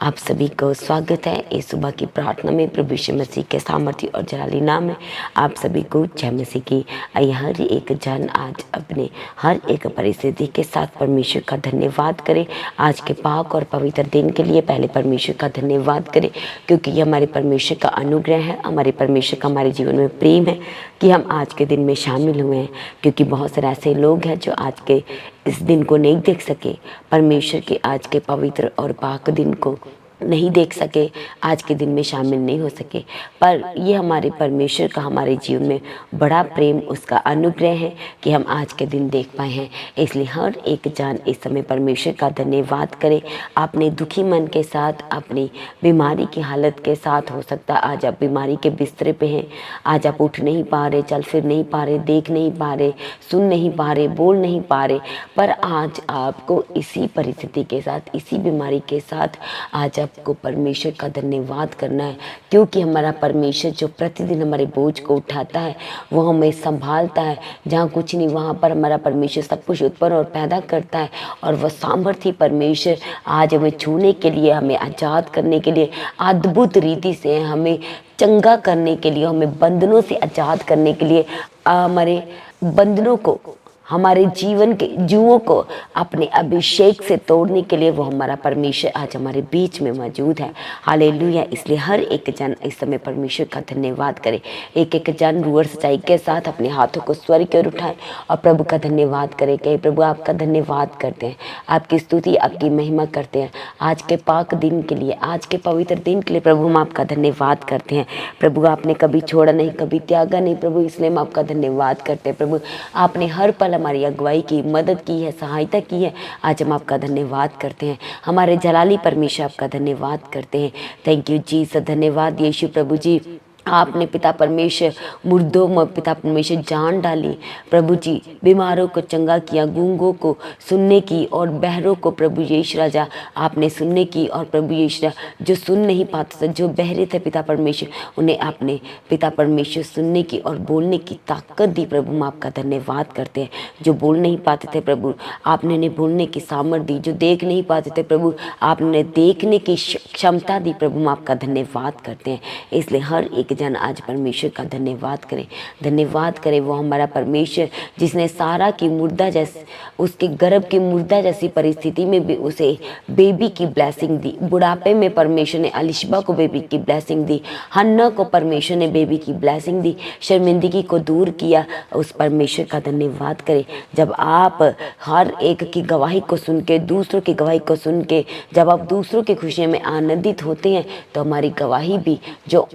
आप सभी को स्वागत है इस सुबह की प्रार्थना में। प्रभु यीशु मसीह के सामर्थ्य और जलाली नाम में आप सभी को जय मसीह की। आइए हर एक जन आज अपने हर एक परिस्थिति के साथ परमेश्वर का धन्यवाद करें। आज के पाक और पवित्र दिन के लिए पहले परमेश्वर का धन्यवाद करें, क्योंकि ये हमारे परमेश्वर का अनुग्रह है, हमारे परमेश्वर का हमारे जीवन में प्रेम है कि हम आज के दिन में शामिल हुए हैं। क्योंकि बहुत सारे ऐसे लोग हैं जो आज के इस दिन को नहीं देख सके, परमेश्वर के आज के पवित्र और पाक दिन को नहीं देख सके, आज के दिन में शामिल नहीं हो सके। पर ये हमारे परमेश्वर का हमारे जीवन में बड़ा प्रेम, उसका अनुग्रह है कि हम आज के दिन देख पाए हैं। इसलिए हर एक जान इस समय परमेश्वर का धन्यवाद करे। अपने दुखी मन के साथ, अपनी बीमारी की हालत के साथ, हो सकता है आज आप बीमारी के बिस्तरे पे हैं, आज आप उठ नहीं पा रहे, चल फिर नहीं पा रहे, देख नहीं पा रहे, सुन नहीं पा रहे, बोल नहीं पा रहे, पर आज आपको इसी परिस्थिति के साथ, इसी बीमारी के साथ आज आपको परमेश्वर का धन्यवाद करना है। क्योंकि हमारा परमेश्वर जो प्रतिदिन हमारे बोझ को उठाता है, वो हमें संभालता है। जहाँ कुछ नहीं वहाँ पर हमारा परमेश्वर सब कुछ उत्पन्न और पैदा करता है। और वह सामर्थ्य परमेश्वर आज हमें छूने के लिए, हमें आज़ाद करने के लिए, अद्भुत रीति से हमें चंगा करने के लिए, हमें बंधनों से आज़ाद करने के लिए, हमारे बंधनों को, हमारे जीवन के जुओं को अपने अभिषेक से तोड़ने के लिए वो हमारा परमेश्वर आज हमारे बीच में मौजूद है। हालेलुया। इसलिए हर एक जन इस समय परमेश्वर का धन्यवाद करे। एक एक जन रूह और सच्चाई के साथ अपने हाथों को स्वर्ग की ओर उठाए और प्रभु का धन्यवाद करे। कहे प्रभु आपका धन्यवाद करते हैं, आपकी स्तुति, आपकी महिमा करते हैं। आज के पाक दिन के लिए, आज के पवित्र दिन के लिए प्रभु हम आपका धन्यवाद करते हैं। प्रभु आपने कभी छोड़ा नहीं, कभी त्यागा नहीं प्रभु, इसलिए हम आपका धन्यवाद करते हैं। प्रभु आपने हर पल हमारी अगुवाई की, मदद की है, सहायता की है। आज हम आपका धन्यवाद करते हैं। हमारे जलाली परमेश्वर आपका धन्यवाद करते हैं। Thank you Jesus. धन्यवाद यीशु प्रभु जी। आपने पिता परमेश्वर मुर्दों में पिता परमेश्वर जान डाली प्रभु जी, बीमारों को चंगा किया, गूंगों को सुनने की और बहरों को प्रभु यीशु राजा आपने सुनने की। और प्रभु यीशु जो सुन नहीं पाते थे, जो बहरे थे पिता परमेश्वर, उन्हें आपने पिता परमेश्वर सुनने की और बोलने की ताकत दी। प्रभु हम आपका धन्यवाद करते हैं। जो बोल नहीं पाते थे प्रभु, आपने उन्हें बोलने की सामर्थ दी। जो देख नहीं पाते थे प्रभु, आपने देखने की क्षमता दी। प्रभु हम आपका धन्यवाद करते हैं। इसलिए हर एक जन आज परमेश्वर का धन्यवाद करें, धन्यवाद करें। वो हमारा परमेश्वर जिसने सारा की मुर्दा जैसे, उसके गर्भ की मुर्दा जैसी परिस्थिति में भी उसे बेबी की ब्लेसिंग दी। बुढ़ापे में परमेश्वर ने अलिशबा को बेबी की ब्लेसिंग दी, हन्ना को परमेश्वर ने बेबी की ब्लेसिंग दी, शर्मिंदगी को दूर किया। उस परमेश्वर का धन्यवाद करें। जब आप हर एक की गवाही को सुन के, दूसरों की गवाही को सुन के, जब आप दूसरों की खुशी में आनंदित होते हैं, तो हमारी गवाही भी जो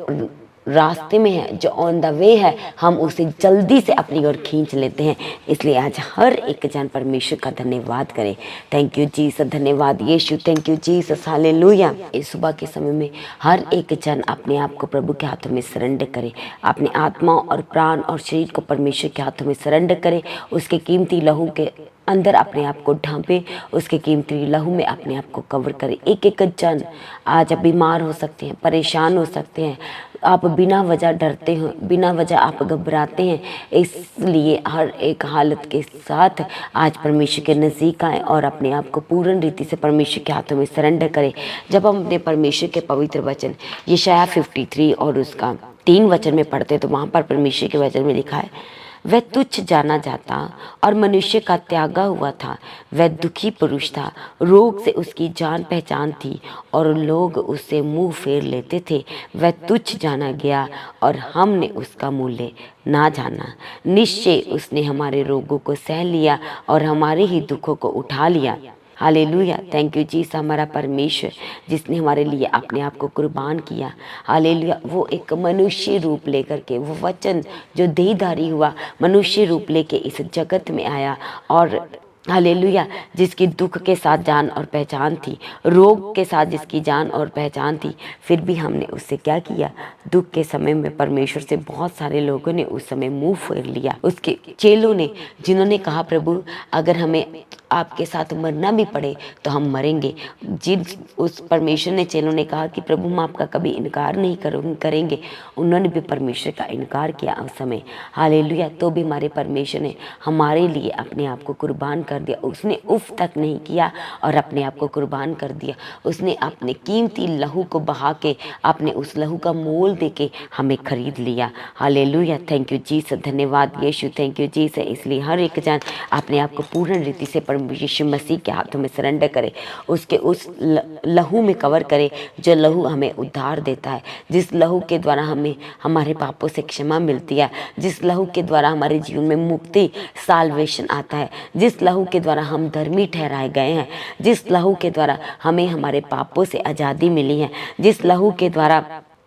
रास्ते में है, जो ऑन द वे है, हम उसे जल्दी से अपनी ओर खींच लेते हैं। इसलिए आज हर एक जन परमेश्वर का धन्यवाद करें। Thank you Jesus. धन्यवाद यीशु। Thank you Jesus. हालेलुया। इस सुबह के समय में हर एक जन अपने आप को प्रभु के हाथों में सरेंडर करे। अपनी आत्मा और प्राण और शरीर को परमेश्वर के हाथों में सरेंडर करे। उसके कीमती लहू के अंदर अपने आप को ढांपे, उसके कीमती लहू में अपने आप को कवर करे। एक एक जन आज बीमार हो सकते हैं, परेशान हो सकते हैं, आप बिना वजह डरते हो, बिना वजह आप घबराते हैं। इसलिए हर एक हालत के साथ आज परमेश्वर के नज़दीक आए और अपने आप को पूर्ण रीति से परमेश्वर के हाथों में सरेंडर करें। जब हम अपने परमेश्वर के पवित्र वचन यशायाह 53 और उसका 3 वचन में पढ़ते, तो वहाँ पर परमेश्वर के वचन में लिखा है, वह तुच्छ जाना जाता और मनुष्य का त्यागा हुआ था। वह दुखी पुरुष था, रोग से उसकी जान पहचान थी और लोग उससे मुंह फेर लेते थे। वह तुच्छ जाना गया और हमने उसका मूल्य ना जाना। निश्चय उसने हमारे रोगों को सह लिया और हमारे ही दुखों को उठा लिया। हालेलुया। Thank you Jesus. हमारा परमेश्वर जिसने हमारे लिए अपने आप को कुर्बान किया। हालेलुया। वो एक मनुष्य रूप लेकर के, वो वचन जो देहधारी हुआ, मनुष्य रूप लेके इस जगत में आया। और हालेलुया, जिसकी दुख के साथ जान और पहचान थी, रोग के साथ जिसकी जान और पहचान थी, फिर भी हमने उससे क्या किया? दुख के समय में परमेश्वर से बहुत सारे लोगों ने उस समय मुंह फेर लिया। उसके चेलों ने, जिन्होंने कहा प्रभु अगर हमें आपके साथ मरना भी पड़े तो हम मरेंगे। जिन उस परमेश्वर ने चेलों ने कहा कि प्रभु हम आपका कभी इनकार नहीं करेंगे, उन्होंने भी परमेश्वर का इनकार किया उस समय। हालेलुया। तो भी हमारे परमेश्वर ने हमारे लिए अपने आप को कुर्बान कर दिया। उसने उफ तक नहीं किया और अपने आप को कुर्बान कर दिया। उसने अपने कीमती लहू को बहा के, आपने उस लहू का मोल दे के हमें खरीद लिया। हालेलुया। थैंक यू जीसस, धन्यवाद यीशु, थैंक यू जीसस। इसलिए हर एक जन अपने आप को पूर्ण रीति से यीशु मसीह के हाथों में सरेंडर करे, उसके उस लहू में कवर करे जो लहू हमें उद्धार देता है, जिस लहू के द्वारा हमें हमारे पापों से क्षमा मिलती है, जिस लहू के द्वारा हमारे जीवन में मुक्ति साल्वेशन आता है, जिस लहू के द्वारा हम धर्मी ठहराए गए हैं, जिस लहू के द्वारा हमें हमारे पापों से आज़ादी मिली है, जिस लहू के द्वारा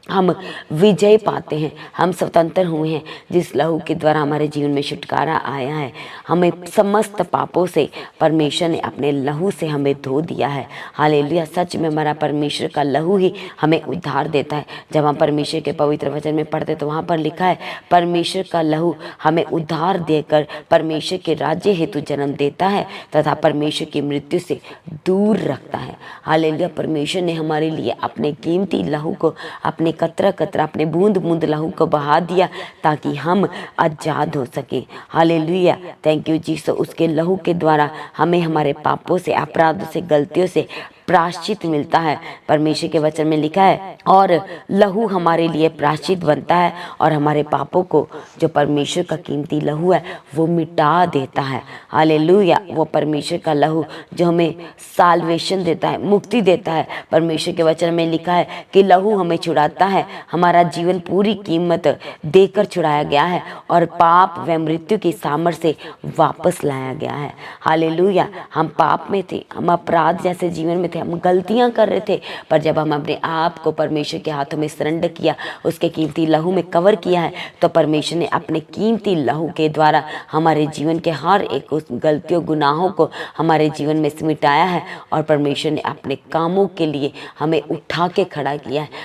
हम विजय पाते हैं, हम स्वतंत्र हुए हैं, जिस लहू के द्वारा हमारे जीवन में छुटकारा आया है। हमें समस्त पापों से परमेश्वर ने अपने लहू से हमें धो दिया है। हालेलुया। सच में हमारा परमेश्वर का लहू ही हमें उद्धार देता है। जब हम परमेश्वर के पवित्र वचन में पढ़ते तो वहाँ पर लिखा है परमेश्वर का लहू हमें उद्धार देकर परमेश्वर के राज्य हेतु जन्म देता है तथा परमेश्वर की मृत्यु से दूर रखता है। हालेलुया। परमेश्वर ने हमारे लिए अपने कीमती लहू को, अपने कतरा कतरा, अपने बूंद बूंद लहू को बहा दिया ताकि हम आजाद हो सके। हालेलुया। Thank you Jesus. उसके लहू के द्वारा हमें हमारे पापों से, अपराधों से, गलतियों से प्रायश्चित मिलता है। परमेश्वर के वचन में लिखा है और लहू हमारे लिए प्रायश्चित बनता है और हमारे पापों को, जो परमेश्वर का कीमती लहू है, वो मिटा देता है। हालेलुया। वो परमेश्वर का लहू जो हमें साल्वेशन देता है, मुक्ति देता है। परमेश्वर के वचन में लिखा है कि लहू हमें छुड़ाता है, हमारा जीवन पूरी कीमत देकर छुड़ाया गया है और पाप व मृत्यु की सामर्थ से वापस लाया गया है। हालेलुया। हम पाप में थे, हम अपराध जैसे जीवन में थे, हम गलतियां कर रहे थे, पर जब हम अपने आप को परमेश्वर के हाथों में सरेंडर किया, उसके कीमती लहू में कवर किया है, तो परमेश्वर ने अपने कीमती लहू के द्वारा हमारे जीवन के हर एक उस गलतियों, गुनाहों को हमारे जीवन में सिमटाया है और परमेश्वर ने अपने कामों के लिए हमें उठा के खड़ा किया है।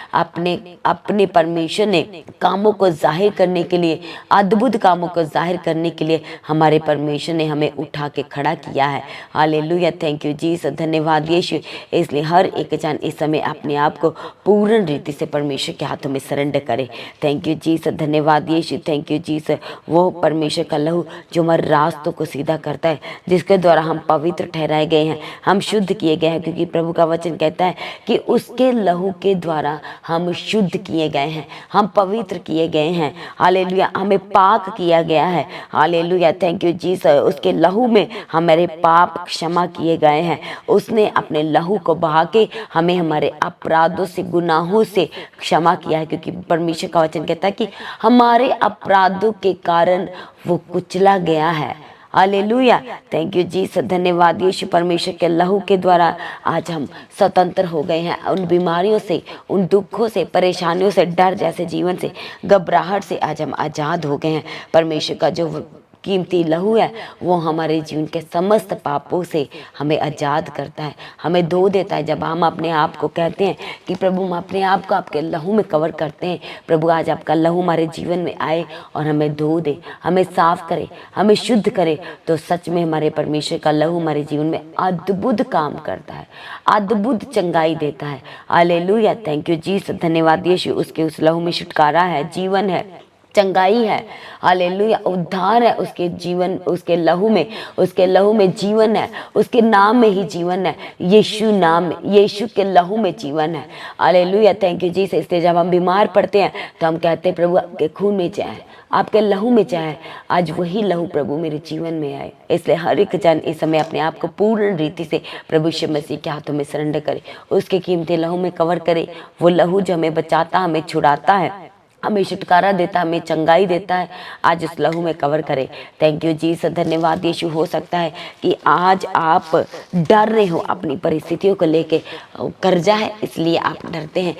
अपने परमेश्वर ने कामों को जाहिर करने के लिए, अद्भुत कामों को जाहिर करने के लिए हमारे परमेश्वर ने हमें उठा के खड़ा किया है। हालेलुया। थैंक यू जीसस, धन्यवाद यीशु। इसलिए हर एक जन इस समय अपने आप को पूर्ण रीति से परमेश्वर के हाथों में सरेंडर करे। थैंक यू जीसस, धन्यवाद यीशु, थैंक यू जीसस। वो परमेश्वर का लहू जो हमारे रास्तों को सीधा करता है, जिसके द्वारा हम पवित्र ठहराए गए हैं, हम शुद्ध किए गए हैं, क्योंकि प्रभु का वचन कहता है कि उसके लहू के द्वारा हम शुद्ध किए गए हैं, हम पवित्र किए गए हैं। हालेलुया। हमें पाक किया गया है। हालेलुया। Thank you Jesus. उसके लहू में हमारे पाप क्षमा किए गए हैं। उसने अपने लहू को बहा के हमें हमारे अपराधों से, गुनाहों से क्षमा किया है, क्योंकि परमेश्वर का वचन कहता है कि हमारे अपराधों के कारण वो कुचला गया है। हालेलुया। थैंक यू जीसस, धन्यवाद यीशु। परमेश्वर के लहू के द्वारा आज हम स्वतंत्र हो गए हैं उन बीमारियों से, उन दुखों से, परेशानियों से, डर जैसे जीवन से, घबराहट से आज हम आज़ाद हो गए हैं। परमेश्वर का जो कीमती लहू है वो हमारे जीवन के समस्त पापों से हमें आज़ाद करता है, हमें धो देता है। जब हम अपने आप को कहते हैं कि प्रभु हम अपने आप को आपके लहू में कवर करते हैं, प्रभु आज आपका लहू हमारे जीवन में आए और हमें धो दे, हमें साफ करे, हमें शुद्ध करे, तो सच में हमारे परमेश्वर का लहू हमारे जीवन में अद्भुत काम करता है, अद्भुत चंगाई देता है। हालेलुया। थैंक यू जीसस, धन्यवाद यीशु। उसके उस लहू में छुटकारा है, जीवन है, चंगाई है। हालेलुया। उद्धार है उसके जीवन, उसके लहू में जीवन है, उसके नाम में ही जीवन है। यीशु नाम में, यीशु के लहू में जीवन है। हालेलुया। Thank you Jesus. इसलिए जब हम बीमार पड़ते हैं तो हम कहते हैं प्रभु आपके खून में चाहे, आपके लहू में चाहे, आज वही लहू प्रभु मेरे जीवन में आए। इसलिए हर एक जन इस समय अपने आप को पूर्ण रीति से प्रभु यीशु मसीह के हाथों में सरेंडर करे, उसके कीमती लहू में कवर करे। वो लहू जो हमें बचाता, हमें छुड़ाता है, हमें छुटकारा देता, हमें चंगाई देता है, आज उस लहू में कवर करे। थैंक यू जीसस, धन्यवाद यीशु। हो सकता है कि आज आप डर रहे हो अपनी परिस्थितियों को लेके, कर्जा है इसलिए आप डरते हैं,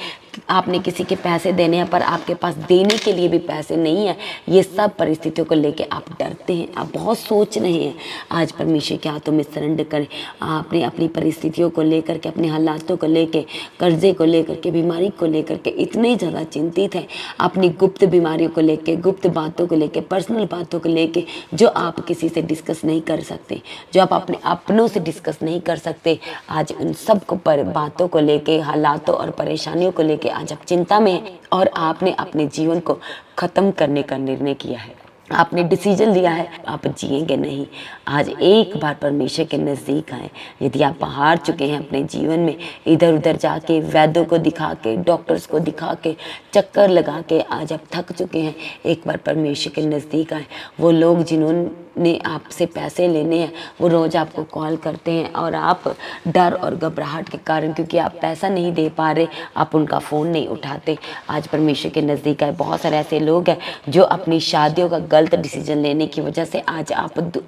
आपने किसी के पैसे देने हैं पर आपके पास देने के लिए भी पैसे नहीं है, ये सब परिस्थितियों को लेके आप डरते हैं, आप बहुत सोच रहे हैं। आज परमेश्वर के हाथों में सरेंडर करें। आपने अपनी परिस्थितियों को लेकर के, अपने हालातों को लेके, कर्जे को लेकर के, बीमारी को लेकर के इतने ज़्यादा चिंतित हैं, अपनी गुप्त बीमारियों को लेके, गुप्त बातों को लेके, पर्सनल बातों को लेके, जो आप किसी से डिस्कस नहीं कर सकते, जो आप अपने अपनों से डिस्कस नहीं कर सकते, आज उन सब को बातों को लेके, हालातों और परेशानियों को लेके आज आप चिंता में हैं और आपने अपने जीवन को ख़त्म करने का निर्णय किया है। आपने डिसीजन लिया है आप जिएंगे नहीं। आज एक बार परमेश्वर के नज़दीक आए। यदि आप हार चुके हैं अपने जीवन में, इधर उधर जाके, वैद्यों को दिखा के, डॉक्टर्स को दिखा के, चक्कर लगा के आज आप थक चुके हैं, एक बार परमेश्वर के नज़दीक आए। वो लोग जिन्होंने आपसे पैसे लेने हैं वो रोज़ आपको कॉल करते हैं और आप डर और घबराहट के कारण, क्योंकि आप पैसा नहीं दे पा रहे, आप उनका फ़ोन नहीं उठाते। आज परमेश्वर के नज़दीक आए। बहुत सारे ऐसे लोग हैं जो अपनी शादियों का गलत डिसीजन लेने की वजह से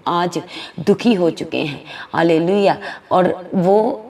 आज दुखी हो चुके हैं। हालेलुया। और वो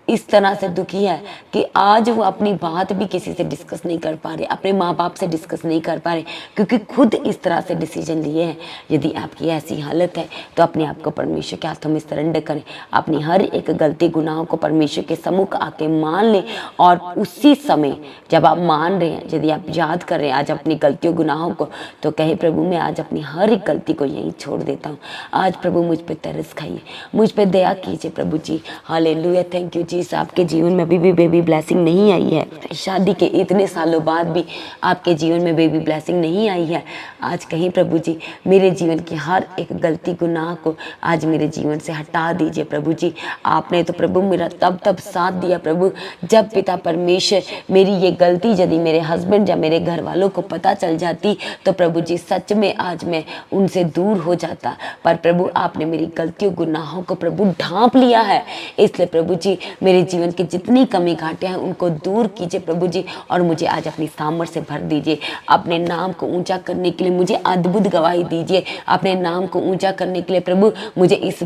इस तरह से दुखी है कि आज वो अपनी बात भी किसी से डिस्कस नहीं कर पा रहे, अपने माँ बाप से डिस्कस नहीं कर पा रहे, क्योंकि खुद इस तरह से डिसीजन लिए हैं। यदि आपकी ऐसी हालत है तो अपने आप को परमेश्वर के हाथों में सरेंडर करें। अपनी हर एक गलती गुनाहों को परमेश्वर के सम्मुख आके मान लें और उसी समय जब आप मान रहे हैं, यदि आप याद कर रहे हैं आज अपनी गलतियों गुनाहों को, तो कहे प्रभु मैं आज अपनी हर एक गलती को यहीं छोड़ देता हूँ। आज प्रभु मुझ पर तरस खाइए, मुझ पर दया कीजिए प्रभु जी। हालेलुया। Thank you. जिस आपके जीवन में अभी भी बेबी ब्लेसिंग नहीं आई है, शादी के इतने सालों बाद भी आपके जीवन में बेबी ब्लेसिंग नहीं आई है, आज कहीं प्रभु जी मेरे जीवन की हर एक गलती गुनाह को आज मेरे जीवन से हटा दीजिए प्रभु जी। आपने तो प्रभु मेरा तब साथ दिया प्रभु जब पिता परमेश्वर मेरी ये गलती यदि मेरे हस्बैंड या मेरे घर वालों को पता चल जाती तो प्रभु जी सच में आज मैं उनसे दूर हो जाता। पर प्रभु आपने मेरी गलतियों गुनाहों को प्रभु ढांप लिया है, इसलिए प्रभु जी मेरे जीवन की जितनी कमी घाटे हैं उनको दूर कीजिए प्रभु जी और मुझे आज अपनी सामर्थ से भर दीजिए। अपने नाम को ऊंचा करने के लिए मुझे अद्भुत गवाही दीजिए। अपने नाम को ऊंचा करने के लिए प्रभु मुझे इस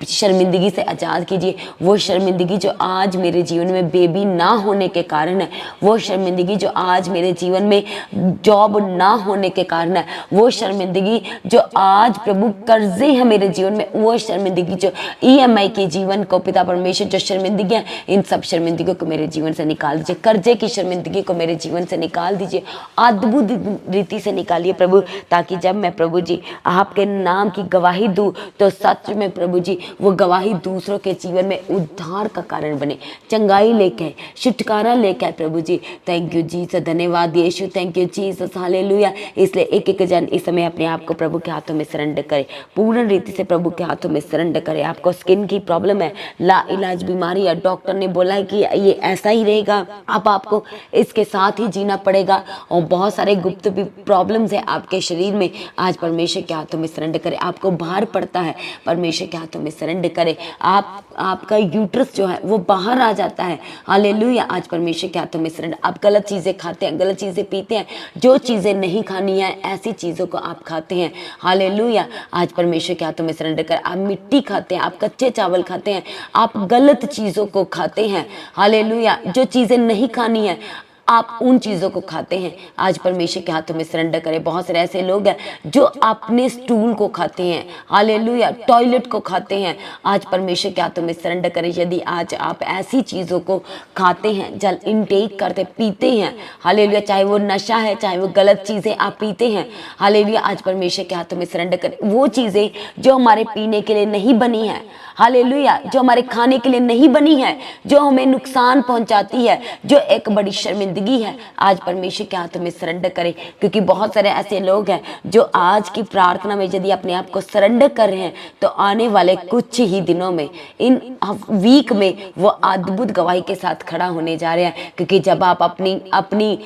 शर्मिंदगी से आज़ाद कीजिए। वो शर्मिंदगी जो आज मेरे जीवन में बेबी ना होने के कारण है, वो शर्मिंदगी जो आज मेरे जीवन में जॉब ना होने के कारण है, वो शर्मिंदगी जो आज प्रभु कर्जे हैं मेरे जीवन में, वो शर्मिंदगी जो EMI के जीवन को पिता परमेश्वर जो शर्मिंदगी है, इन सब शर्मिंदगियों को मेरे जीवन से निकाल दीजिए। कर्जे की शर्मिंदगी को मेरे जीवन से निकाल दीजिए, अद्भुत रीति से निकालिए प्रभु, ताकि जब मैं प्रभु जी आपके नाम की गवाही दूं तो सच में प्रभु जी वो गवाही दूसरों के जीवन में उद्धार का कारण बने, चंगाई लेके आए, छुटकारा लेके आए प्रभु जी। थैंक यू जीसस, धन्यवाद यीशु, थैंक यू जीसस, हालेलुया। इसलिए एक एक जन इस समय अपने आप को प्रभु के हाथों में सरेंडर करे, पूर्ण रीति से प्रभु के हाथों में सरेंडर करे। आपको स्किन की प्रॉब्लम है, ला इलाज बीमारी है, डॉक्टर ने बोला है कि ये ऐसा ही रहेगा, अब आपको इसके साथ ही जीना पड़ेगा, और बहुत सारे गुप्त प्रॉब्लम्स है आपके शरीर में, आज परमेश्वर के हाथों में सरेंडर करें। आपको भार पड़ता है, परमेश्वर के हाथों में सरेंडर करें। आपका यूट्रस जो है वो बाहर आ जाता है, हालेलुया, आज परमेश्वर के हाथों में सरेंडर। आप गलत चीज़ें खाते हैं, गलत चीज़ें पीते हैं, जो चीज़ें नहीं खानी है ऐसी चीज़ों को आप खाते हैं, हालेलुया, आज परमेश्वर के हाथों में सरेंडर करें। आप मिट्टी खाते हैं, आप कच्चे चावल खाते हैं, आप गलत चीज़ों को खाते हैं, हालेलुया, जो चीज़ें नहीं खानी है आप उन चीज़ों को खाते हैं, आज परमेश्वर के हाथों में सरेंडर करें। बहुत सारे ऐसे लोग हैं जो अपने स्टूल को खाते हैं, हालेलुया, टॉयलेट को खाते हैं, आज परमेश्वर के हाथों में सरेंडर करें। यदि आज आप ऐसी चीज़ों को खाते हैं, जल इनटेक करते पीते हैं, हालेलुया, चाहे वो नशा है, चाहे वो गलत चीज़ें आप पीते हैं, हालेलुया, आज परमेश्वर के हाथों में सरेंडर करें। वो चीज़ें जो हमारे पीने के लिए नहीं बनी है, हालेलुया, जो हमारे खाने के लिए नहीं बनी है, जो हमें नुकसान पहुंचाती है, जो एक बड़ी शर्मिंदगी है, आज परमेश्वर के हाथों में सरेंडर करें। क्योंकि बहुत सारे ऐसे लोग हैं जो आज की प्रार्थना में यदि अपने आप को सरेंडर कर रहे हैं तो आने वाले कुछ ही दिनों में, इन वीक में, वो अद्भुत गवाही के साथ खड़ा होने जा रहे हैं। क्योंकि जब आप अपनी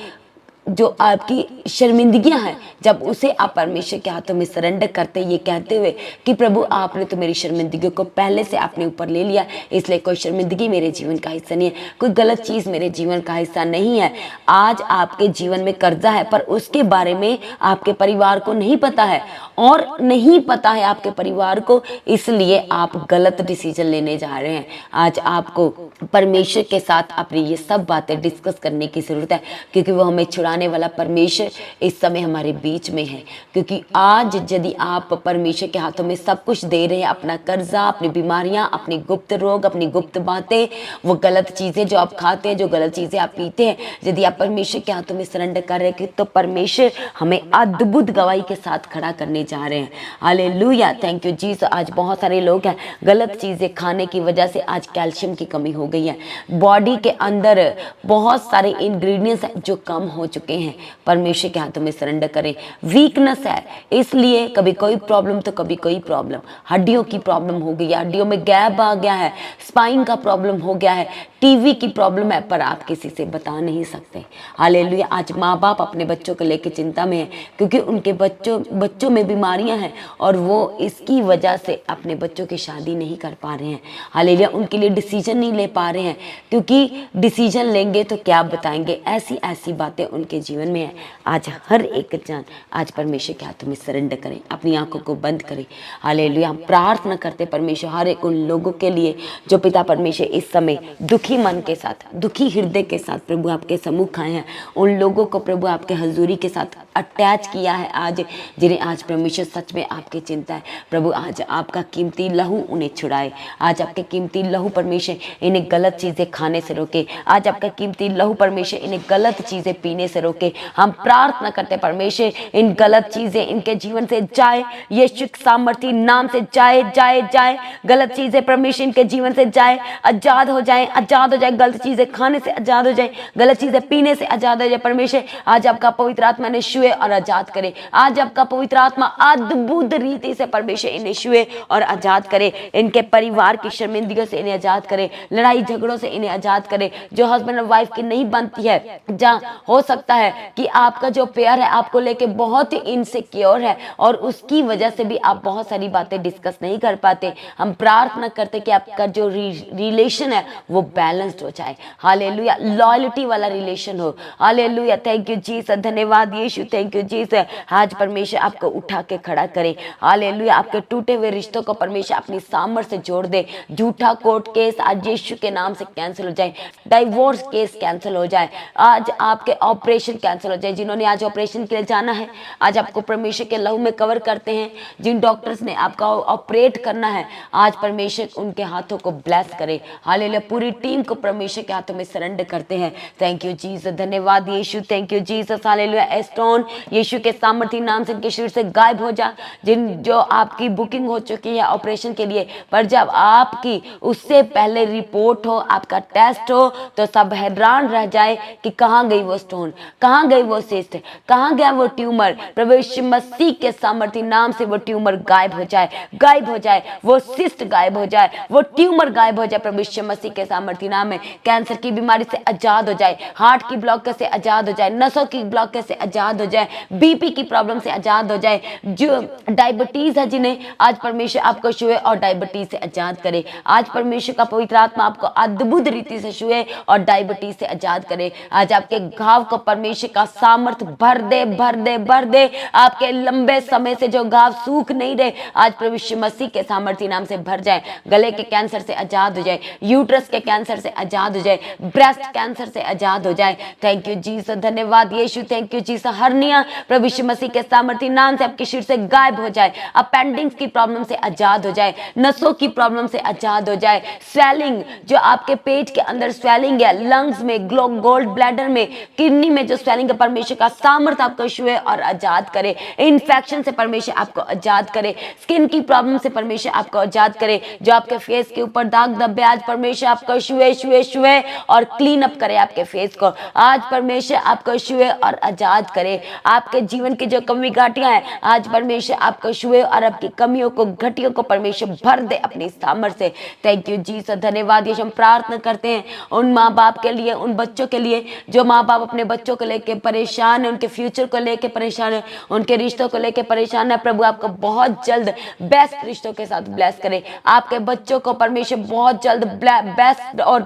जो आपकी शर्मिंदगियां हैं, जब उसे आप परमेश्वर के हाथों में सरेंडर करते, ये कहते हुए कि प्रभु आपने तो मेरी शर्मिंदगियों को पहले से अपने ऊपर ले लिया, इसलिए कोई शर्मिंदगी मेरे जीवन का हिस्सा नहीं है, कोई गलत चीज़ मेरे जीवन का हिस्सा नहीं है। आज आपके जीवन में कर्जा है पर उसके बारे में आपके परिवार को नहीं पता है, और नहीं पता है आपके परिवार को, इसलिए आप गलत डिसीजन लेने जा रहे हैं। आज आपको परमेश्वर के साथ अपनी ये सब बातें डिस्कस करने की ज़रूरत है, क्योंकि वो हमें छुड़ाने वाला परमेश्वर इस समय हमारे बीच में है। क्योंकि आज यदि आप परमेश्वर के हाथों में सब कुछ दे रहे हैं, अपना कर्जा, अपनी बीमारियां, अपनी गुप्त रोग, अपनी गुप्त बातें, वो गलत चीज़ें जो आप खाते हैं, जो गलत चीज़ें आप पीते हैं, यदि आप परमेश्वर के हाथों में सरेंडर कर रहे हैं, तो परमेश्वर हमें अद्भुत गवाही के साथ खड़ा करने जा रहे हैं। Hallelujah, thank you Jesus. आज बहुत सारे लोग हैं, गलत चीज़ें खाने की वजह से आज कैल्शियम की कमी हो गई है, बॉडी के अंदर बहुत सारे इंग्रेडिएंट्स हैं जो कम हो चुके हैं। परमेश्वर के हाथों में सरेंडर करें। वीकनेस है, इसलिए कभी कोई प्रॉब्लम तो कभी कोई प्रॉब्लम, हड्डियों की प्रॉब्लम हो गई है, हड्डियों में गैप आ गया है, स्पाइन का प्रॉब्लम हो गया है, टीवी की प्रॉब्लम है, पर आप किसी से बता नहीं सकते। हालेलुया। आज माँ बाप अपने बच्चों को लेकर चिंता में है, क्योंकि उनके बच्चों में बीमारियां हैं और वो इसकी वजह से अपने बच्चों की शादी नहीं कर पा रहे हैं। हालेलुया। उनके लिए डिसीजन नहीं ले पा रहे हैं, क्योंकि डिसीजन लेंगे तो क्या बताएंगे, ऐसी ऐसी बातें उनके जीवन में है। आज हर एक जन आज परमेश्वर के हाथों में सरेंडर करें, अपनी आंखों को बंद करें। हालेलुया। हम प्रार्थना करते परमेश्वर हर एक उन लोगों के लिए जो पिता परमेश्वर इस समय दुखी मन के साथ, दुखी हृदय के साथ प्रभु आपके सम्मुख आए हैं, उन लोगों को प्रभु आपके हजूरी के साथ अटैच किया है आज, जिन्हें आज परमेश्वर सच में आपकी चिंता है। प्रभु आज आपका कीमती लहू उन्हें छुड़ाए, आज आपके कीमती लहू परमेश्वर इन्हें गलत चीज़ें खाने से रोके, आज आपका कीमती लहू परमेश्वर इन्हें गलत चीज़ें पीने से रोके। हम प्रार्थना करते परमेश्वर इन गलत चीज़ें इनके जीवन से जाए, यीशु के सामर्थी नाम से जाए जाए जाए। गलत चीज़ें परमेश्वर इनके जीवन से जाए, आजाद हो जाए, आजाद हो जाए, गलत चीज़ें खाने से आजाद हो जाए, गलत चीज़ें पीने से आजाद हो जाए। परमेश्वर आज आपका पवित्र आत्मा ने छुए और आजाद करे, आज आपका पवित्र आत्मा अद्भुत रीति से परमेश्वर इन्हें छुए और आजाद करे, इनके परिवार की शर्मिंदगियों से इन्हें आजाद करे, लड़ाई झगड़ों से इन्हें आजाद करे, जो हस्बैंड और वाइफ की नहीं बनती है, जहाँ हो सकता है कि आपका जो पेयर है आपको लेके बहुत ही इनसिक्योर है और उसकी वजह से भी आप बहुत सारी बातें डिस्कस नहीं कर पाते। हम प्रार्थना करते कि आपका जो रिलेशन है वो बैलेंस्ड हो जाए। हालेलुया। लॉयल्टी वाला रिलेशन हो। हालेलुया। थैंक यू जीसस, धन्यवाद यीशु, थैंक यू जीसस। आज परमेश्वर आपको उठा के खड़ा करे। हालेलुया। आपके टूटे हुए रिश्तों को परमेश्वर अपनी सामर्थ्य से जोड़ दे। झूठा कोर्ट केस आज यीशु के नाम से कैंसिल हो जाए, डाइवोर्स केस कैंसिल हो जाए, आज आपके ऑपरेशन कैंसिल हो जाए। जिन्होंने आज ऑपरेशन के लिए जाना है, आज आपको परमेश्वर के लहू में कवर करते हैं। जिन डॉक्टर्स ने आपका ऑपरेट करना है, आज परमेश्वर उनके हाथों को ब्लेस करे। हालेलुया। पूरी टीम को परमेश्वर के हाथों में सरेंडर करते हैं। थैंक यू जीसस, धन्यवाद यीशु, थैंक यू जीसस। हालेलुया। एस्टोन यीशु के सामर्थी नाम से इनके शरीर से गायब हो जा। जो आपकी बुकिंग हो चुकी है ऑपरेशन के लिए, पर जब आपकी उससे पहले रिपोर्ट हो, आपका टेस्ट हो, तो सब हैरान रह जाए कि कहाँ गई वो स्टोन, कहाँ गई वो सिस्ट, कहाँ गया वो ट्यूमर। प्रभु यीशु मसीह के सामर्थी नाम से वो ट्यूमर गायब हो जाए, गायब हो जाए, वो सिस्ट गायब हो जाए, वो ट्यूमर गायब हो जाए। प्रभु यीशु मसीह के सामर्थी नाम में कैंसर की बीमारी से आजाद हो जाए, हार्ट की ब्लॉकेज से आजाद हो जाए, नसों की ब्लॉकेज से आजाद हो जाए, बीपी की प्रॉब्लम से आजाद हो जाए। जो डायबिटीज है जिन्हें, आज परमेश्वर आपको छुए और डायबिटीज से आजाद करे। आज परमेश्वर का पवित्र आत्मा आपको अद्भुत रीति से छुए और डायबिटीज से आजाद करे। आज आपके घाव को परमेश्वर का सामर्थ भर दे, भर दे, भर दे। आपके लंबे समय से जो घाव सूख नहीं रहे, आज प्रभु यीशु मसीह के सामर्थी नाम से भर जाए। गले के कैंसर से आजाद हो जाए, यूट्रस के कैंसर से आजाद हो जाए, ब्रेस्ट कैंसर से आजाद हो जाए। थैंक यू जीसस, धन्यवाद यीशु, थैंक यू जीसस। हर्निया प्रभु यीशु मसीह के सामर्थी नाम से आपके शरीर से गायब हो जाए। अपेंडिक्स की प्रॉब्लम से आजाद हो जाए, नसों की प्रॉब्लम से आजाद हो जाए। स्वेलिंग, जो आपके पेट के अंदर स्वेलिंग है, लंग्स में, गोल्ड ब्लैडर में, किडनी में जो स्वेलिंग है, परमेश्वर का सामर्थ आपको छुए और आजाद करे। इन्फेक्शन से परमेश्वर आपको आजाद करे, स्किन की प्रॉब्लम से परमेश्वर आपको आजाद करे। जो आपके फेस के ऊपर दाग धब्बे, आज परमेश्वर आपको छुए छुए छुए और क्लीन अप करे आपके फेस को। आज परमेश्वर आपको छुए और आजाद करे। आपके जीवन की जो कमी घाटियां हैं, आज परमेश्वर आपको छुए और आपकी कमियों को, घटियों को परमेश्वर भर दे अपनी सामर्थ्य से। थैंक यू जीसस, धन्यवाद यीशु। हम प्रार्थना करते हैं उन माँ बाप के लिए, उन बच्चों के लिए जो माँ बाप अपने बच्चों को लेके परेशान है, उनके फ्यूचर को लेके परेशान है, उनके रिश्तों को लेके परेशान है। प्रभु आपको बहुत जल्द बेस्ट रिश्तों के साथ ब्लेस करे। आपके बच्चों को परमेश्वर बहुत जल्द बेस्ट और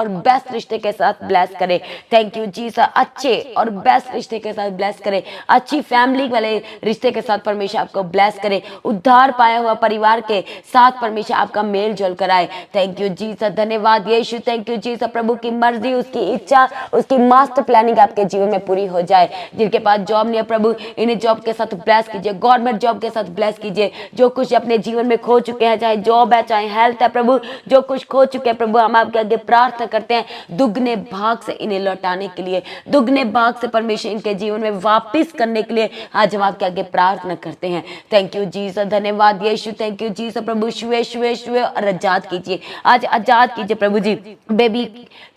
बेस्ट रिश्ते के साथ ब्लेस करे। Thank you Jesus. अच्छे और बेस्ट रिश्ते के साथ ब्लेस करे, अच्छी फैमिली वाले रिश्ते के साथ परमेश्वर आपको ब्लेस करे, उद्धार पाया हुआ परिवार के साथ परमेश्वर आपका मेल जोल कराए। थैंक यू जीसस, धन्यवाद यीशु, थैंक यू जीसस। प्रभु की मर्जी, उसकी इच्छा, उसकी मास्टर प्लानिंग आपके जीवन में पूरी हो जाए। जिनके पास जॉब नहीं है प्रभु, इन्हें जॉब के साथ ब्लेस कीजिए, गवर्नमेंट जॉब के साथ ब्लेस कीजिए। जो कुछ अपने जीवन में खो चुके हैं, चाहे जॉब है चाहे हेल्थ है प्रभु, जो कुछ खो चुके हैं प्रभु, हम आपके आगे प्रार्थना करते हैं दुगने भाग से इन्हें लौटाने के लिए, दुगने भाग से परमेश्वर इनके जीवन में वापिस करने के लिए आज हम आपके आगे प्रार्थना करते हैं। थैंक यू जीसस, धन्यवाद यीशु, थैंक यू जीसस। प्रभु छुए छुए छुए और आजाद कीजिए, आज आजाद कीजिए प्रभु जी। बेबी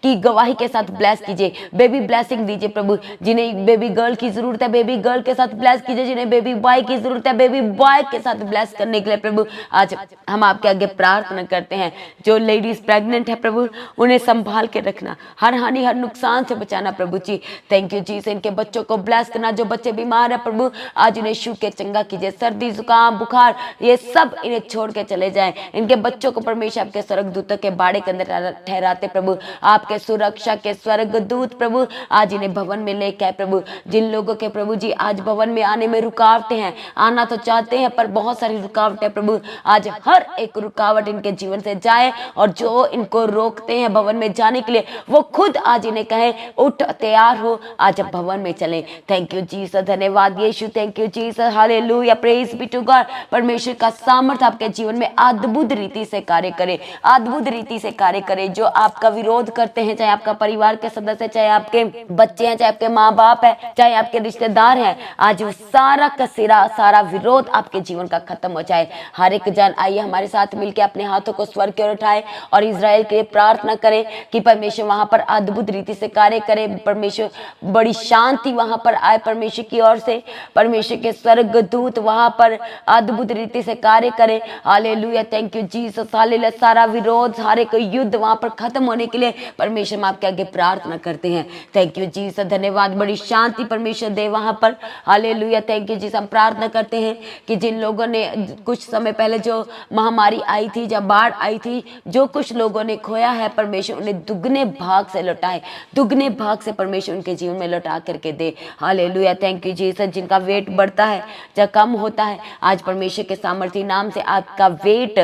की गवाही के साथ ब्लेस कीजिए, बेबी ब्लेसिंग दीजिए प्रभु। जिन्हें बेबी गर्ल की जरूरत है, बेबी गर्ल के साथ ब्लेस कीजिए। जिन्हें बेबी बॉय की जरूरत है, बेबी बॉय के साथ ब्लेस करने के लिए प्रभु आज हम आपके आगे प्रार्थना करते हैं। जो लेडीज प्रेग्नेंट है प्रभु, उन्हें संभाल के रखना, हर हानि हर नुकसान से बचाना प्रभु जी। थैंक यू जी से इनके बच्चों को ब्लेस करना। जो बच्चे बीमार है प्रभु, आज उन्हें छू के चंगा कीजिए। सर्दी जुकाम बुखार ये सब इन्हें छोड़ के चले जाएं। इनके बच्चों को परमेश्वर आपके स्वर्गदूतों के बाड़े के अंदर ठहराते प्रभु, आपके सुरक्षा के स्वर्गदूत प्रभु आज इन्हें भवन में लेके आए प्रभु। जिन लोगों के प्रभु जी आज भवन में आने में रुकावटें हैं, आना तो चाहते हैं पर बहुत सारी रुकावटें प्रभु, आज हर एक रुकावट इनके जीवन से जाए और जो इनको रोकते हैं भवन में जाने के लिए, वो खुद आज इन्हें कहे उठ तैयार हो, आज भवन में चले। थैंक यू जीसस, धन्यवाद यीशु, thank you Jesus, hallelujah, praise be to God. परमेश्वर का सामर्थ आपके जीवन में अद्भुत रीति से कार्य करे, अद्भुत रीति से कार्य करे। जो आपका विरोध करते हैं, चाहे आपका परिवार के सदस्य, चाहे आपके बच्चे हैं, चाहे आपके माँ बाप है, चाहे आपके रिश्तेदार हैं, आज वो सारा का सारा विरोध आपके जीवन का खत्म हो जाए। हर एक जन आइए हमारे साथ मिलकर अपने हाथों को स्वर्ग की ओर उठाए और इजराइल के लिए प्रार्थना करें कि परमेश्वर वहां पर अद्भुत रीति से कार्य करे। परमेश्वर बड़ी शांति वहां पर आए परमेश्वर की ओर से, परमेश्वर के स्वर्गदूत वहां पर अद्भुत रीति से कार्य करे। Hallelujah, thank you Jesus, hallelujah. सारा विरोध, हर एक युद्ध वहां पर खत्म होने के लिए परमेश्वर हम आपके आगे प्रार्थना करते हैं। थैंक यू जीसस, धन्यवाद। बड़ी शांति परमेश्वर दे वहां पर, हालेलुया, थैंक यू जीसस। हम प्रार्थना करते हैं कि जिन लोगों ने कुछ समय पहले जो महामारी आई थी, जब बाढ़ आई थी, जो कुछ लोगों ने खोया है परमेश्वर उन्हें दुगने भाग से लौटाए, दुगने भाग से परमेश्वर उनके जीवन में लौटा करके दे। Hallelujah, thank you Jesus. जिनका वेट बढ़ता है या कम होता है, आज परमेश्वर के सामर्थ्य नाम से आपका वेट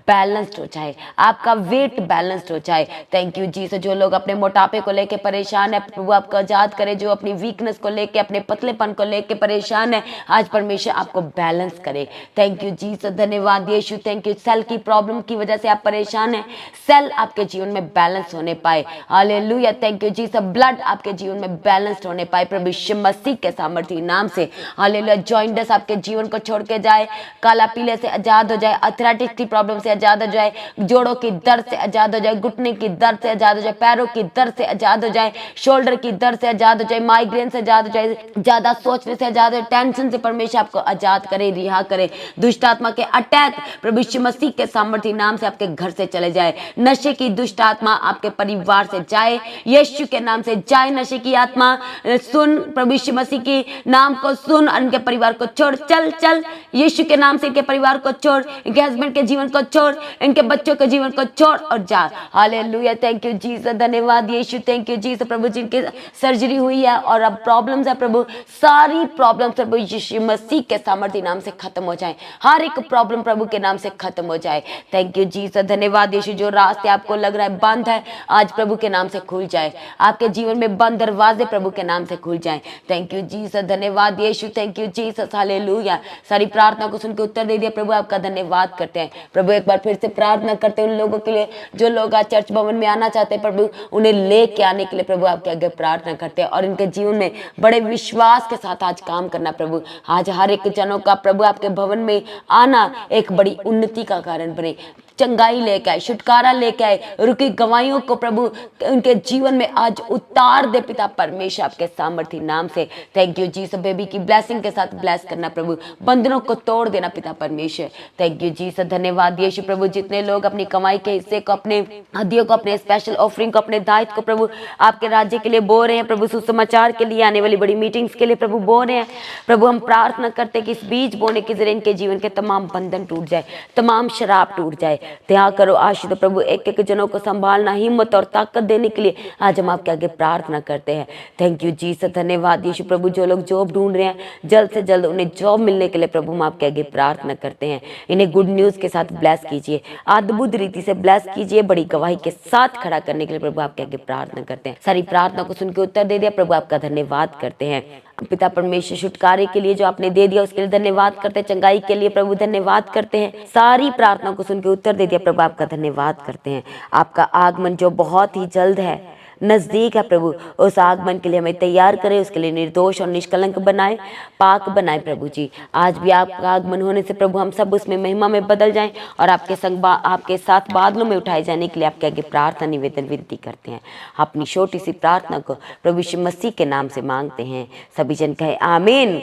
बैलेंस्ड हो जाए, आपका वेट बैलेंस्ड हो जाए। Thank you Jesus. जो लोग अपने मोटापे को लेकर परेशान है प्रभु आपको आजाद करे। जो अपनी वीकनेस को लेकर, अपने पतलेपन को लेकर परेशान है, आज परमेश्वर आपको बैलेंस करे। थैंक यू जीसस, धन्यवाद यीशु, थैंक यू। सेल की प्रॉब्लम की वजह से आप परेशान हैं, सेल आपके जीवन में बैलेंस होने पाए। Hallelujah, thank you Jesus. Blood आपके जीवन में बैलेंस्ड होने पाए प्रभु यीशु मसीह के सामर्थ्य नाम से। हालेलुया, जॉइंटस आपके जीवन को छोड़ के जाए, काला पीले से आजाद हो जाए, अर्थराइटिस की प्रॉब्लम से आजाद हो जाए, जोड़ों की दर्द से आजाद हो जाए, घुटने की दर्द से आजाद हो जाए, पैरों की दर्द से आजाद हो जाए, शोल्डर की दर्द से आजाद हो जाए, माइग्रेन से आजाद हो जाए, ज्यादा सोचने से आजाद हो जाए, टेंशन से परमेश्वर आपको आजाद करे, रिहा करे। दुष्ट आत्मा के अटैक प्रभु यीशु मसीह के सामर्थ्य नाम से आपके घर से चले जाए। नशे की दुष्ट आत्मा आपके परिवार से जाए, यीशु के नाम से जाए। नशे की आत्मा सुन, प्रभु यीशु मसीह की नाम को सुन और इनके परिवार को छोड़, चल चल यीशु के नाम से इनके परिवार को छोड़, इनके हस्बैंड के जीवन को छोड़, इनके बच्चों के जीवन को छोड़ और जा। हालेलुया, थैंक यू जीसस, धन्यवाद यीशु, थैंक यू जीसस। प्रभु जिनकी सर्जरी हुई है और अब प्रॉब्लम्स है प्रभु, सारी प्रॉब्लम्स प्रभु यीशु मसीह के सामर्थ्य नाम से खत्म हो जाए, हर एक प्रॉब्लम प्रभु के नाम से खत्म हो जाए। थैंक यू जीसस, धन्यवाद यीशु। जो रास्ते आपको लग रहा है बंद है, आज प्रभु के नाम से खुल जाए, आपके जीवन में बंद दरवाजे प्रभु के नाम से खुल जाए। थैंक यू जीसस, धन्यवाद यीशु, थैंक यू जीसस, हालेलुया। सारी प्रार्थना को सुन के उत्तर दे दिया प्रभु, आपका धन्यवाद करते हैं प्रभु। एक बार फिर से प्रार्थना करते हैं उन लोगों के लिए जो लोग आज चर्च भवन में आना चाहते हैं प्रभु, उन्हें लेके आने के लिए प्रभु आपके आगे प्रार्थना करते हैं और इनके जीवन में बड़े विश्वास के साथ आज काम करना प्रभु। आज हर एक जनों का प्रभु आपके भवन में आना एक बड़ी उन्नति का कारण बने, चंगाई लेके आए, छुटकारा लेके आए, रुकी गवाहियों को प्रभु उनके जीवन में आज उतार दे पिता परमेश्वर आपके सामर्थ्य नाम से। Thank you Jesus. बेबी की ब्लेसिंग के साथ ब्लेस करना प्रभु, बंधनों को तोड़ देना पिता परमेश्वर। थैंक यू जीसस, धन्यवाद यीशु। प्रभु जितने लोग अपनी कमाई के हिस्से को, अपने हदियों को, अपने स्पेशल ऑफरिंग को, अपने दायित्व को प्रभु आपके राज्य के लिए बो रहे हैं प्रभु, सुसमाचार के लिए, आने वाली बड़ी मीटिंग्स के लिए प्रभु बो रहे हैं प्रभु, हम प्रार्थना करते हैं कि इस बीज बोने के जरिए इनके जीवन के तमाम बंधन टूट जाए, तमाम शराब टूट जाए, त्याग करो आशीष दो प्रभु, एक एक जनों को संभालना, हिम्मत और ताकत देने के लिए आज हम आपके आगे प्रार्थना करते हैं। थैंक यू जीसस, धन्यवाद यीशु प्रभु। जो लोग जॉब ढूंढ रहे हैं जल्द से जल्द उन्हें जॉब मिलने के लिए प्रभु हम आपके आगे प्रार्थना करते हैं। इन्हें गुड न्यूज़ के साथ ब्लेस कीजिए, अद्भुत रीति से ब्लेस कीजिए, बड़ी गवाही के साथ खड़ा करने के लिए प्रभु आपके आगे प्रार्थना करते हैं। सारी प्रार्थना को सुन के उत्तर दे दिया प्रभु, आपका धन्यवाद करते हैं। पिता परमेश्वर, छुटकारे के लिए जो आपने दे दिया उसके लिए धन्यवाद करते हैं, चंगाई के लिए प्रभु धन्यवाद करते हैं। सारी प्रार्थना को सुन के उत्तर दे दिया प्रभु, आपका धन्यवाद करते हैं। आपका आगमन जो बहुत ही जल्द है, नजदीक है प्रभु, उस आगमन के लिए हमें तैयार करें, उसके लिए निर्दोष और निष्कलंक बनाए, पाक बनाए प्रभु जी। आज भी आपका आगमन होने से प्रभु हम सब उसमें महिमा में बदल जाएं और आपके संग आपके साथ बादलों में उठाए जाने के लिए आपके आगे प्रार्थना निवेदन विनती करते हैं। अपनी छोटी सी प्रार्थना को प्रभु यीशु मसीह के नाम से मांगते हैं, सभी जन कहे आमीन।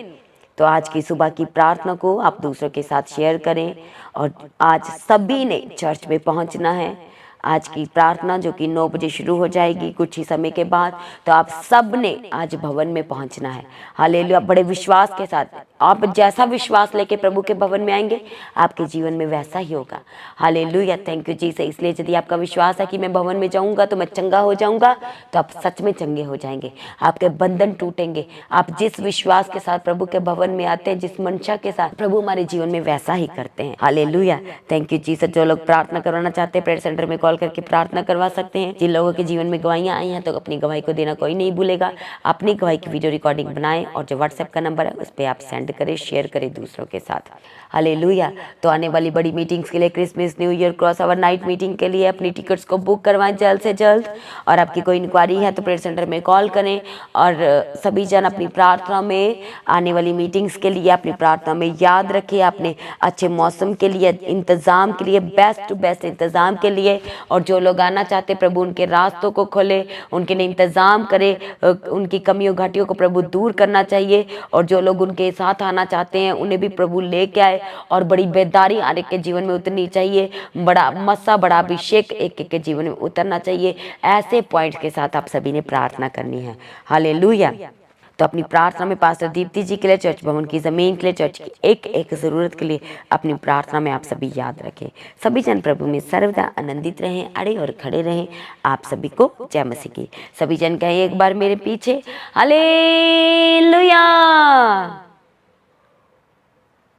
तो आज की सुबह की प्रार्थना को आप दूसरों के साथ शेयर करें। और आज सभी ने चर्च में पहुंचना है। आज की प्रार्थना जो कि 9 बजे शुरू हो जाएगी कुछ ही समय के बाद, तो आप सब ने आज भवन में पहुंचना है। हालेलुया, बड़े विश्वास के साथ। आप जैसा विश्वास लेके प्रभु के भवन में आएंगे आपके जीवन में वैसा ही होगा। Hallelujah, thank you Jesus. इसलिए यदि आपका विश्वास है कि मैं भवन में जाऊंगा तो मैं चंगा हो जाऊंगा, तो आप सच में चंगे हो जाएंगे, आपके बंधन टूटेंगे। आप जिस विश्वास के साथ प्रभु के भवन में आते हैं, जिस मंशा के साथ प्रभु हमारे जीवन में वैसा ही करते हैं। Hallelujah, thank you Jesus. जो लोग प्रार्थना करवाना चाहते हैं प्रेयर सेंटर में कॉल करके प्रार्थना करवा सकते हैं। जिन लोगों के जीवन में गवाहियां आई हैं तो अपनी गवाही को देना कोई नहीं भूलेगा। अपनी गवाही की वीडियो रिकॉर्डिंग बनाएं और जो व्हाट्सएप का नंबर है उस पर आप सेंड करें, शेयर करें दूसरों के साथ। हालेलुया। तो आने वाली बड़ी मीटिंग्स के लिए, Christmas, new year, cross over night meeting के लिए अपनी टिकट्स को बुक करवाएं जल्द से जल्द। और आपकी कोई इंक्वायरी है तो प्रेयर सेंटर में कॉल करें। और सभी जन अपनी प्रार्थना में, आने वाली मीटिंग्स के लिए अपनी प्रार्थना में याद रखें, अपने अच्छे मौसम के लिए, इंतज़ाम के लिए, बेस्ट टू बेस्ट इंतज़ाम के लिए। और जो लोग आना चाहते प्रभु उनके रास्तों को खोले, उनके लिए इंतज़ाम करे, उनकी कमियों घाटियों को प्रभु दूर करना चाहिए। और जो लोग उनके साथ आना चाहते हैं उन्हें भी प्रभु लेके आए और बड़ी बेदारी हर एक के जीवन में उतरनी चाहिए। बड़ा मस्सा, बड़ा अभिषेक एक एक के जीवन में उतरना चाहिए। ऐसे पॉइंट्स के साथ आप सभी ने प्रार्थना करनी है। हालेलुया। तो अपनी प्रार्थना में पास्टर दीप्ति जी के लिए, चर्च भवन की ज़मीन के लिए, चर्च की एक एक ज़रूरत के लिए अपनी प्रार्थना में आप सभी याद रखें। सभी जन प्रभु में सर्वदा आनंदित रहें, अड़े और खड़े रहें। आप सभी को जय मसीह की। सभी जन कहें एक बार मेरे पीछे, हालेलुया।